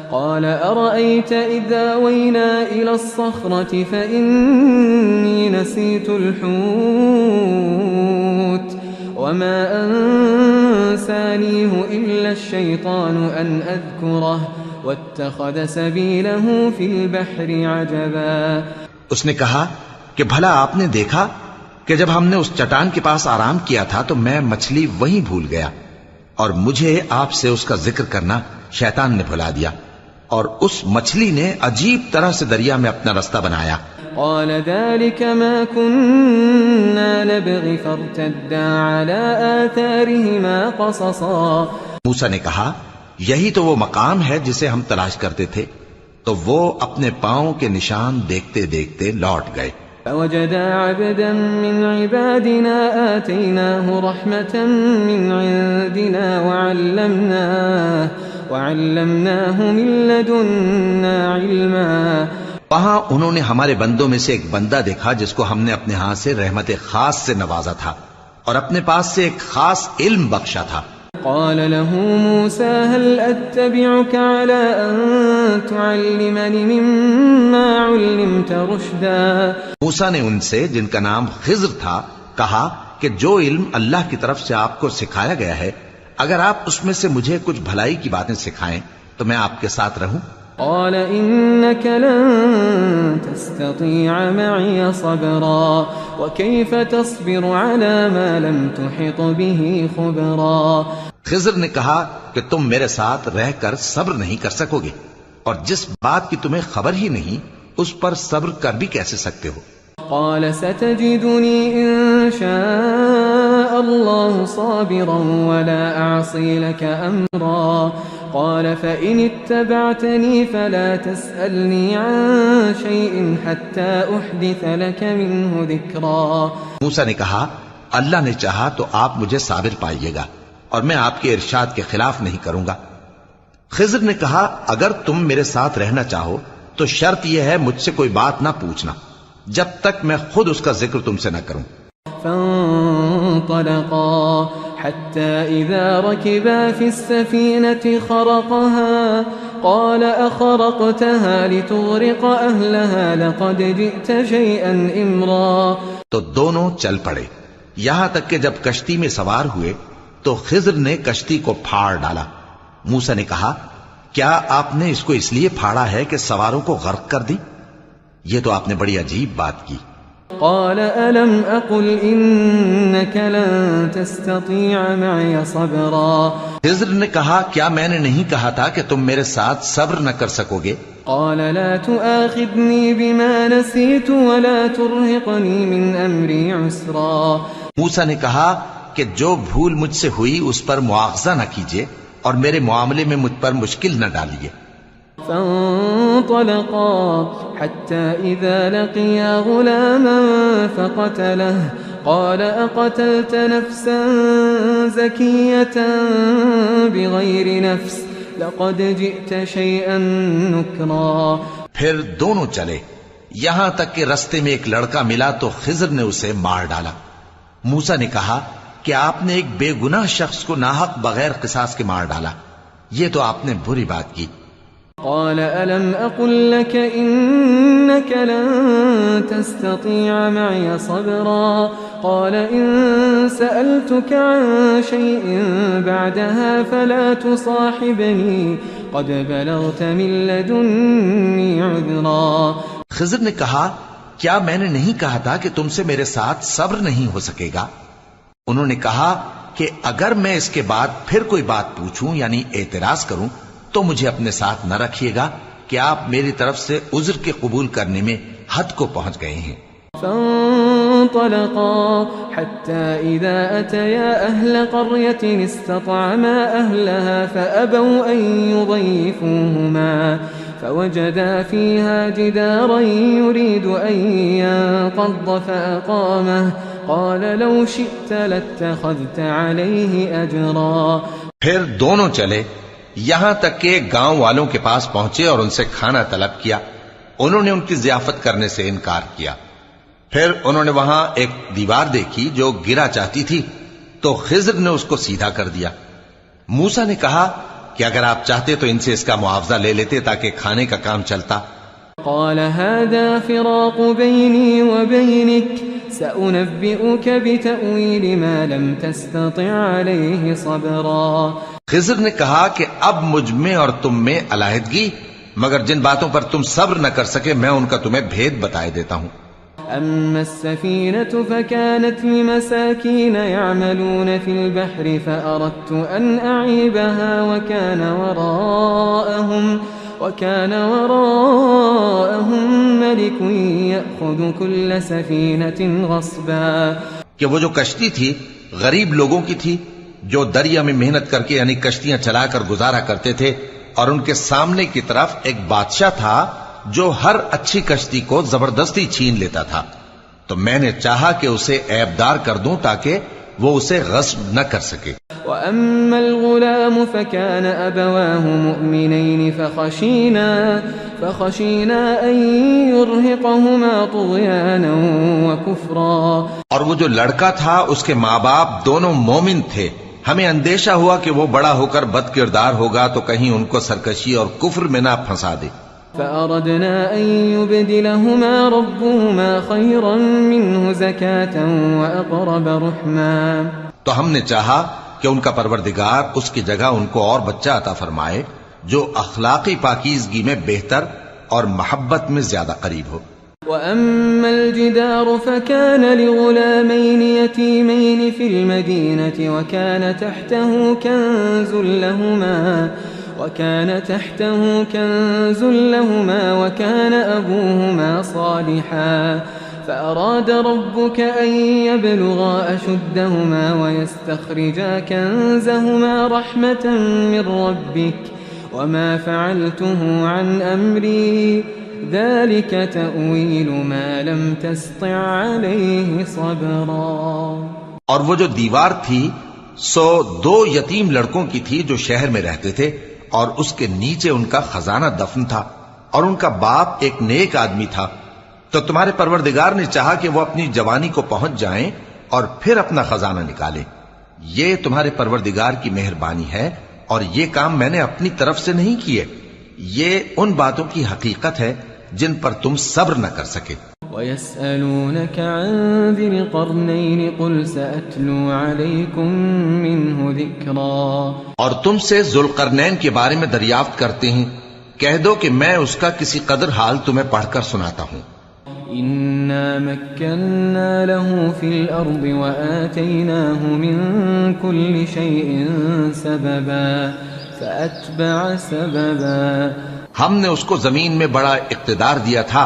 قال أرأيت إذا آوينا إلى الصخرة فإني نسيت الحوت وما أنسانيه إلا الشيطان أن أذكره واتخذ سبيله في البحر عجبا۔ اس نے کہا کہ بھلا آپ نے دیکھا کہ جب ہم نے اس چٹان کے پاس آرام کیا تھا تو میں مچھلی وہیں بھول گیا، اور مجھے آپ سے اس کا ذکر کرنا شیطان نے بھلا دیا، اور اس مچھلی نے عجیب طرح سے دریا میں اپنا رستہ بنایا۔ قال ذلك ما كنا نبغي فارتدا على آثارهما قصصا۔ موسیٰ نے کہا یہی تو وہ مقام ہے جسے ہم تلاش کرتے تھے، تو وہ اپنے پاؤں کے نشان دیکھتے دیکھتے لوٹ گئے۔ فوجدا عبدا من عبادنا آتيناه رحمة من عندنا وعلمناه من لدنا علما. وہاں انہوں نے ہمارے بندوں میں سے ایک بندہ دیکھا جس کو ہم نے اپنے ہاں سے رحمت خاص سے نوازا تھا اور اپنے پاس سے ایک خاص علم بخشا تھا. قال له موسى هل أتبعك على أن تعلمني مما علمت رشدا. موسیٰ نے ان سے جن کا نام خضر تھا کہا کہ جو علم اللہ کی طرف سے آپ کو سکھایا گیا ہے اگر آپ اس میں سے مجھے کچھ بھلائی کی باتیں سکھائیں تو میں آپ کے ساتھ رہوں. قال إنك لن تستطيع معي صبرا وكيف تصبر على ما لم تحط به خبرا. خضر نے کہا کہ تم میرے ساتھ رہ کر صبر نہیں کر سکو گے اور جس بات کی تمہیں خبر ہی نہیں اس پر صبر کر بھی کیسے سکتے ہو. قال ستجدني إن شاء الله صابرا ولا أعصي لك أمرا. قال فإن اتبعتني فلا تسألني عن شيء حتى أحدث لك منه ذكرا. موسیٰ نے کہا اللہ نے چاہا تو آپ مجھے صابر پائیے گا اور میں آپ کے ارشاد کے خلاف نہیں کروں گا. خضر نے کہا اگر تم میرے ساتھ رہنا چاہو تو شرط یہ ہے مجھ سے کوئی بات نہ پوچھنا جب تک میں خود اس کا ذکر تم سے نہ کروں. فانطلقا حتى إذا ركبا في السفينة خرقها قال أخرقتها لتغرق أهلها لقد جئت شيئا إمرا. تو دونوں چل پڑے یہاں تک کہ جب کشتی میں سوار ہوئے تو خضر نے کشتی کو پھاڑ ڈالا. موسیٰ نے کہا کیا آپ نے اس کو اس لیے پھاڑا ہے کہ سواروں کو غرق کر دی؟ یہ تو آپ نے بڑی عجیب بات کی. قال ألم أقل إنك لن تستطيع معي صبرا. خضر نے کہا کیا میں نے نہیں کہا تھا کہ تم میرے ساتھ صبر نہ کر سکو گے؟ قال لا تؤاخذني بما نسيت ولا ترهقني من أمري عسرا. موسیٰ نے کہا کہ جو بھول مجھ سے ہوئی اس پر مواخذہ نہ کیجیے اور میرے معاملے میں مجھ پر مشکل نہ ڈالیے. فانطلقا حتى إذا لقيا غلاما فقتله قال أقتلت نفسا زكية بغير نفس لقد جئت شيئا نكرا. پھر دونوں چلے یہاں تک کہ رستے میں ایک لڑکا ملا تو خضر نے اسے مار ڈالا. موسیٰ نے کہا کہ آپ نے ایک بے گناہ شخص کو ناحق بغیر قصاص کے مار ڈالا یہ تو آپ نے بری بات کی. قال ألم أقل لك إنك لن تستطيع معي صبرا. قال إن سألتك عن شيء بعدها فلا تصاحبني قد بلغت من لدني عذرا. خضر نے کہا کیا میں نے نہیں کہا تھا کہ تم سے میرے ساتھ صبر نہیں ہو سکے گا؟ انہوں نے کہا کہ اگر میں اس کے بعد پھر کوئی بات پوچھوں یعنی اعتراض کروں تو مجھے اپنے ساتھ نہ رکھیے گا کہ آپ میری طرف سے عذر کے قبول کرنے میں حد کو پہنچ گئے ہیں. فانطلقا حتى إذا أتيا أهل قرية استطعما أهلها فأبوا أن يضيفوهما فوجدا فيها جدارا يريد أن ينقض فأقامه قال لو شئت لاتخذت عليه أجرا. پھر دونوں چلے یہاں تک کہ گاؤں والوں کے پاس پہنچے اور ان سے کھانا طلب کیا. انہوں نے ان کی ضیافت کرنے سے انکار کیا. پھر انہوں نے وہاں ایک دیوار دیکھی جو گرا چاہتی تھی تو خضر نے اس کو سیدھا کر دیا. موسیٰ نے کہا کہ اگر آپ چاہتے تو ان سے اس کا معاوضہ لے لیتے تاکہ کھانے کا کام چلتا. قال هذا فراق بيني وبينك سأنبئك بتأويل ما لم تستطع عليه صبرا. خضر نے کہا کہ اب مجھ میں اور تم میں علیحدگی مگر جن باتوں پر تم صبر نہ کر سکے میں ان کا تمہیں بھید بتائے دیتا ہوں. أما السفينة فكانت لمساكين يعملون في البحر فأردت أن أعيبها وكان وراءهم ملك يأخذ كل سفينة غصبا. کہ وہ جو کشتی تھی غریب لوگوں کی تھی جو دریا میں محنت کر کے یعنی کشتیاں چلا کر گزارا کرتے تھے اور ان کے سامنے کی طرف ایک بادشاہ تھا جو ہر اچھی کشتی کو زبردستی چھین لیتا تھا. تو میں نے چاہا کہ اسے عیبدار کر دوں تاکہ وہ اسے غصب نہ کر سکے. وأما الغلام فكان أبواه مؤمنين فخشينا أن يرهقهما طغيانا وكفرا. اور وہ جو لڑکا تھا اس کے ماں باپ دونوں مومن تھے، ہمیں اندیشہ ہوا کہ وہ بڑا ہو کر بد کردار ہوگا تو کہیں ان کو سرکشی اور کفر میں نہ پھنسا دے. فأردنا أن يبدلهما ربهما خيرا منه زكاة وأقرب رحما. تو ہم نے چاہا کہ ان کا پروردگار اس کی جگہ ان کو اور بچہ عطا فرمائے جو اخلاقی پاکیزگی میں بہتر اور محبت میں زیادہ قریب ہو. وأما الجدار فكان لغلامين يتيمين في المدينة وكان تحته كنز لهما وكان أبوهما صالحا فأراد ربك أن يبلغا أشدهما ويستخرجا كنزهما رحمة من ربك وما فعلته عن أمري ذلك تأويل ما لم تسطع عليه صبرا. اور وہ جو دیوار تھی سو 2 یتیم لڑکوں کی تھی جو شہر میں رہتے تھے، اور اس کے نیچے ان کا خزانہ دفن تھا، اور ان کا باپ ایک نیک آدمی تھا. تو تمہارے پروردگار نے چاہا کہ وہ اپنی جوانی کو پہنچ جائیں اور پھر اپنا خزانہ نکالیں. یہ تمہارے پروردگار کی مہربانی ہے، اور یہ کام میں نے اپنی طرف سے نہیں کیے. یہ ان باتوں کی حقیقت ہے جن پر تم صبر نہ کر سکے. وَيَسْأَلُونَكَ عَنْ ذِي الْقَرْنَيْنِ قُلْ سَأَتْلُو عَلَيْكُمْ مِنْهُ ذِكْرًا. اور تم سے ذوالقرنین کے بارے میں دریافت کرتے ہیں، کہہ دو کہ میں اس کا کسی قدر حال تمہیں پڑھ کر سناتا ہوں. إِنَّا مَكَّنَّا لَهُ فِي الْأَرْضِ وَآتَيْنَاهُ مِنْ كُلِّ شَيْءٍ سَبَبًا فَأَتْبَعَ سَبَبًا. ہم نے اس کو زمین میں بڑا اقتدار دیا تھا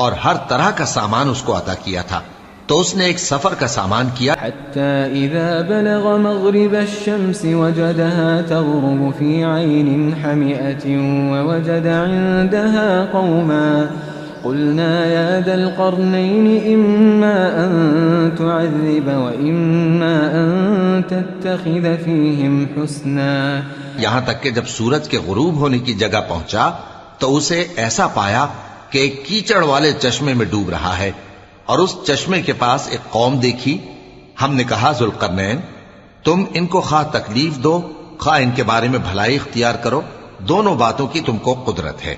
اور ہر طرح کا سامان اس کو عطا کیا تھا، تو اس نے ایک سفر کا سامان کیا. حتى إذا بلغ مغرب الشمس وجدها تغرب في عين حمئة ووجد عندها قوما قلنا يا ذا القرنين إما أن تعذب وإما أن تتخذ فيهم حسنا. یہاں تک کہ جب سورج کے غروب ہونے کی جگہ پہنچا تو اسے ایسا پایا کہ ایک کیچڑ والے چشمے میں ڈوب رہا ہے، اور اس چشمے کے پاس ایک قوم دیکھی. ہم نے کہا ذوالقرنین تم ان کو خواہ تکلیف دو خواہ ان کے بارے میں بھلائی اختیار کرو، دونوں باتوں کی تم کو قدرت ہے.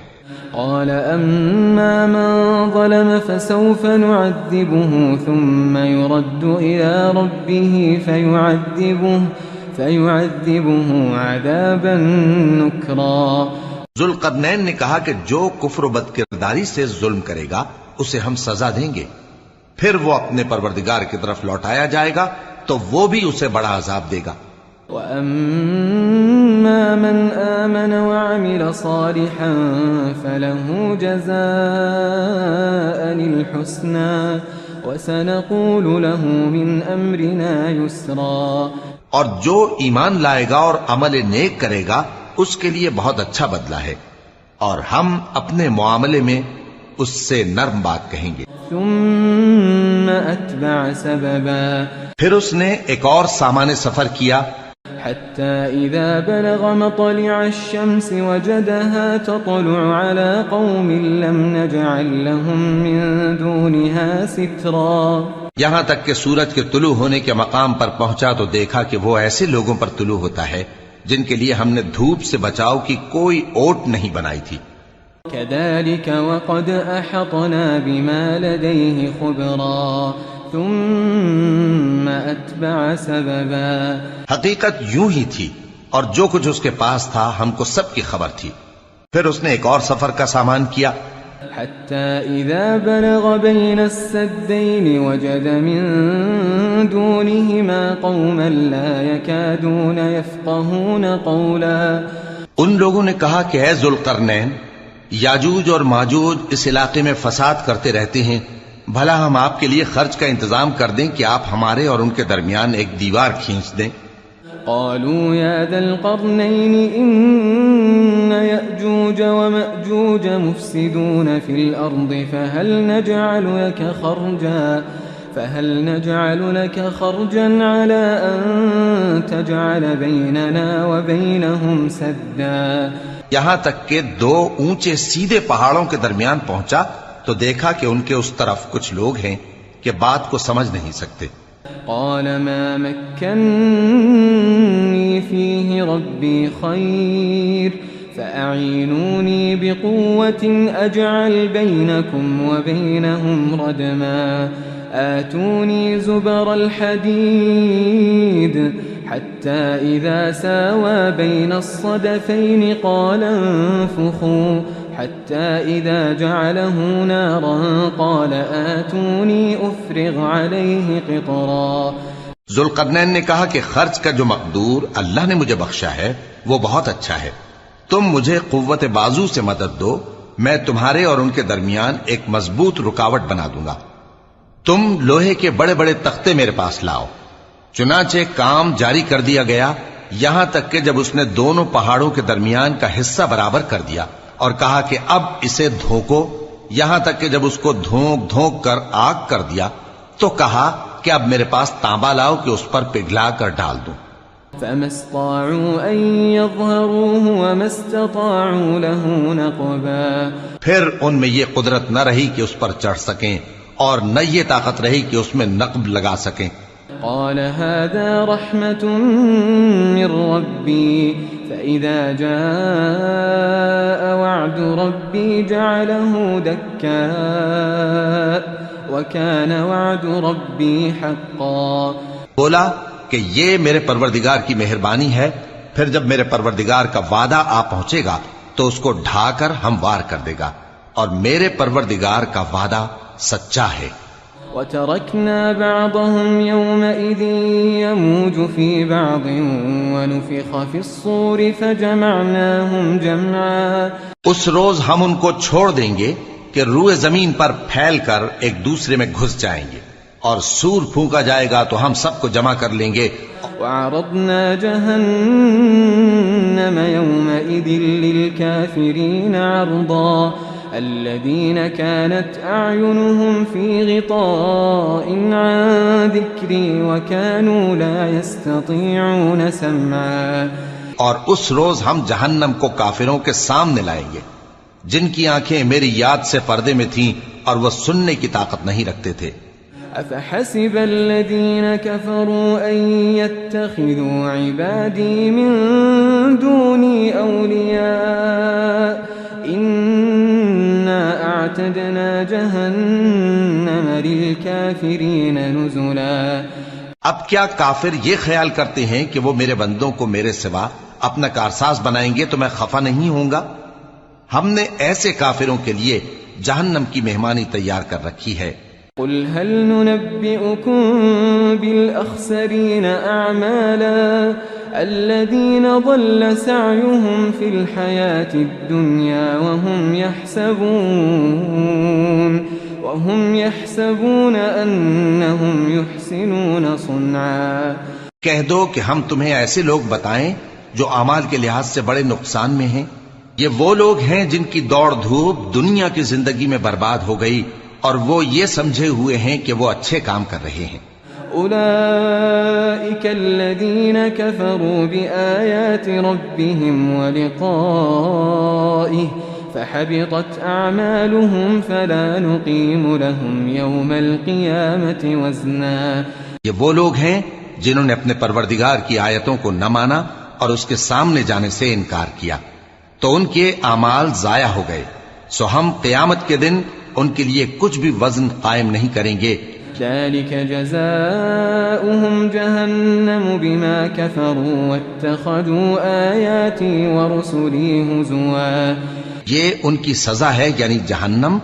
قال أما من ظلم فسوف نعذبه ثم يرد إلى ربه فيعذبه عذابا نكرا. ذوالقرنین نے کہا کہ جو کفر و بد کرداری سے ظلم کرے گا اسے ہم سزا دیں گے، پھر وہ اپنے پروردگار کی طرف لوٹایا جائے گا تو وہ بھی اسے بڑا عذاب دے گا. وَأَمَّا مَنْ آمَنَ وَعَمِلَ صَالِحًا فَلَهُ جَزَاءً الْحُسْنَى وَسَنَقُولُ لَهُ مِنْ أَمْرِنَا يُسْرًا. اور جو ایمان لائے گا اور عمل نیک کرے گا اس کے لیے بہت اچھا بدلہ ہے، اور ہم اپنے معاملے میں اس سے نرم بات کہیں گے. ثم أتبع سببا. پھر اس نے ایک اور سامان سفر کیا حتى إذا بلغ مطلع الشمس وجدها تطلع على قوم لم نجعل لهم من دونها سترا. یہاں تک کہ سورج کے طلوع ہونے کے مقام پر پہنچا تو دیکھا کہ وہ ایسے لوگوں پر طلوع ہوتا ہے جن کے لیے ہم نے دھوپ سے بچاؤ کی کوئی اوٹ نہیں بنائی تھی. كذلك وقد أحطنا بما لديه خبرا ثم أتبع سببا. حقیقت یوں ہی تھی، اور جو کچھ اس کے پاس تھا ہم کو سب کی خبر تھی. پھر اس نے ایک اور سفر کا سامان کیا حتى إذا بلغ بين السدين وجد من دونهما قوما لا يكادون يفقهون قولا. ان لوگوں نے کہا کہ اے ذوالقرنین یاجوج اور ماجوج اس علاقے میں فساد کرتے رہتے ہیں، بھلا ہم آپ کے لیے خرچ کا انتظام کر دیں کہ آپ ہمارے اور ان کے درمیان ایک دیوار کھینچ دیں. قالوا يا ذا القرنين إن يأجوج ومأجوج مفسدون في الأرض فهل نجعل لك خرجا على أن تجعل بيننا وبينهم سدا؟ یہاں تک کہ دو اونچے سیدھے پہاڑوں کے درمیان پہنچا تو دیکھا کہ ان کے اس طرف کچھ لوگ ہیں کہ بات کو سمجھ نہیں سکتے. قال ما مكنني فيه ربي خير فأعينوني بقوة أجعل بينكم وبينهم ردما آتوني زبر الحديد حتى إذا ساوى بين الصدفين قال انفخوا حتى إذا جعله نارا قال آتوني أفرغ عليه قطرا. ذوالقرنین نے کہا کہ خرچ کا جو مقدور اللہ نے مجھے بخشا ہے وہ بہت اچھا ہے. تم مجھے قوت بازو سے مدد دو، میں تمہارے اور ان کے درمیان ایک مضبوط رکاوٹ بنا دوں گا. تم لوہے کے بڑے بڑے تختے میرے پاس لاؤ. چنانچہ کام جاری کر دیا گیا یہاں تک کہ جب اس نے دونوں پہاڑوں کے درمیان کا حصہ برابر کر دیا اور کہا کہ اب اسے دھوکو، یہاں تک کہ جب اس کو دھونک دھونک کر آگ کر دیا تو کہا کہ اب میرے پاس تانبا لاؤ کہ اس پر پگھلا کر ڈال دوں. فما استطاعوا أن يظهروه وما استطاعوا له نقبا. پھر ان میں یہ قدرت نہ رہی کہ اس پر چڑھ سکیں اور نہ یہ طاقت رہی کہ اس میں نقب لگا سکیں. قال هذا رحمة من ربي فإذا جاء وعد ربي جعله دكاء وكان وعد ربي حقا. بولا کہ یہ میرے پروردگار کی مہربانی ہے، پھر جب میرے پروردگار کا وعدہ آ پہنچے گا تو اس کو ڈھا کر ہموار کر دے گا، اور میرے پروردگار کا وعدہ سچا ہے. وتركنا بعضهم يومئذ يموج في بعض ونفخ في الصور فجمعناهم جمعا. اس روز ہم ان کو چھوڑ دیں گے کہ روئے زمین پر پھیل کر ایک دوسرے میں گھس جائیں گے، اور سور پھونکا جائے گا تو ہم سب کو جمع کر لیں گے. وعرضنا جهنم يومئذ للكافرين عرضا الذين كانت أعينهم في غطاء عن ذكري وكانوا لا يستطيعون سمعا. اور اس روز ہم جہنم کو کافروں کے سامنے لائیں گے جن کی آنکھیں میری یاد سے پردے میں تھیں اور وہ سننے کی طاقت نہیں رکھتے تھے. أفحسب الذين كفروا أن يتخذوا عبادي من دوني أولياء إنا أعتدنا جهنم للكافرين نزلا. اب کیا کافر یہ خیال کرتے ہیں کہ وہ میرے بندوں کو میرے سوا اپنا کارساز بنائیں گے تو میں خفا نہیں ہوں گا؟ ہم نے ایسے کافروں کے لیے جہنم کی مہمانی تیار کر رکھی ہے. قل هل ننبئكم بالأخسرين أعمالا الذين ضل سعيهم في الحياة الدنيا وهم يحسبون أنهم يحسنون صنعا. کہہ دو کہ ہم تمہیں ایسے لوگ بتائیں جو اعمال کے لحاظ سے بڑے نقصان میں ہیں. یہ وہ لوگ ہیں جن کی دوڑ دھوپ دنیا کی زندگی میں برباد ہو گئی اور وہ یہ سمجھے ہوئے ہیں کہ وہ اچھے کام کر رہے ہیں. أولئك الذين كفروا بآيات ربهم ولقائه فحبطت أعمالهم فلا نقيم لهم يوم القيامة وزنا. یہ وہ لوگ ہیں جنہوں نے اپنے پروردگار کی آیتوں کو نہ مانا اور اس کے سامنے جانے سے انکار کیا تو ان کے اعمال ضائع ہو گئے، سو ہم قیامت کے دن ان کے لیے کچھ بھی وزن قائم نہیں کریں گے. ذلك جزاؤهم جهنم بما كفروا واتخذوا آياتي ورسلي هزوا. یہ ان کی سزا ہے یعنی جہنم،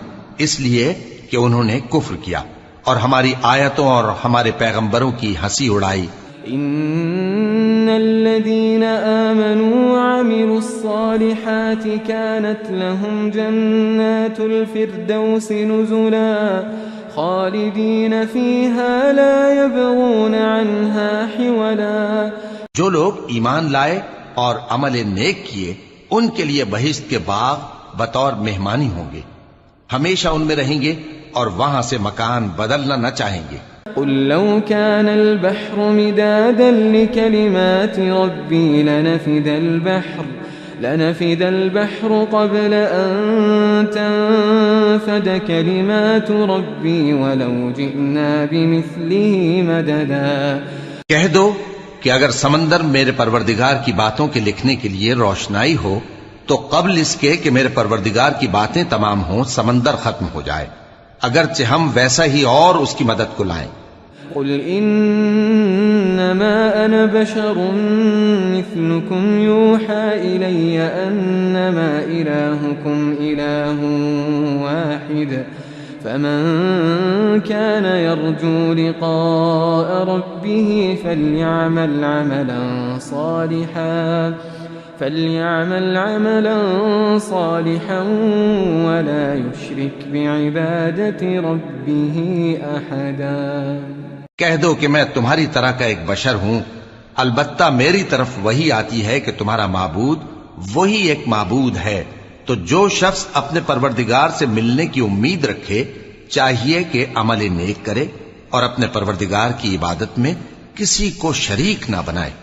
اس لیے کہ انہوں نے کفر کیا اور ہماری آیتوں اور ہمارے پیغمبروں کی ہنسی اڑائی. ان الذين آمنوا وعملوا الصالحات كانت لهم جنات الفردوس نزلا خالدين فيها لا يبغون عنها حولا. جو لوگ ایمان لائے اور عمل نیک کیے ان کے لیے بہشت کے باغ بطور مہمانی ہوں گے، ہمیشہ ان میں رہیں گے اور وہاں سے مکان بدلنا نہ چاہیں گے. قل لو كان البحر مدادا لكلمات ربي لنفد البحر قبل أن تنفد كلمات ربي ولو جئنا بمثله مددا. کہہ دو کہ اگر سمندر میرے پروردگار کی باتوں کے لکھنے کے لیے روشنائی ہو تو قبل اس کے کہ میرے پروردگار کی باتیں تمام ہوں سمندر ختم ہو جائے، اگرچہ ہم ویسا ہی اور اس کی مدد کو لائیں. قل إنما أنا بشر مثلكم يوحى إلي أنما إلهكم إله واحد فمن كان يرجو لقاء ربه فليعمل عملا صالحا ولا يشرك بعبادة ربه أحدا. کہہ دو کہ میں تمہاری طرح کا ایک بشر ہوں، البتہ میری طرف وہی آتی ہے کہ تمہارا معبود وہی ایک معبود ہے، تو جو شخص اپنے پروردگار سے ملنے کی امید رکھے چاہیے کہ عمل نیک کرے اور اپنے پروردگار کی عبادت میں کسی کو شریک نہ بنائے.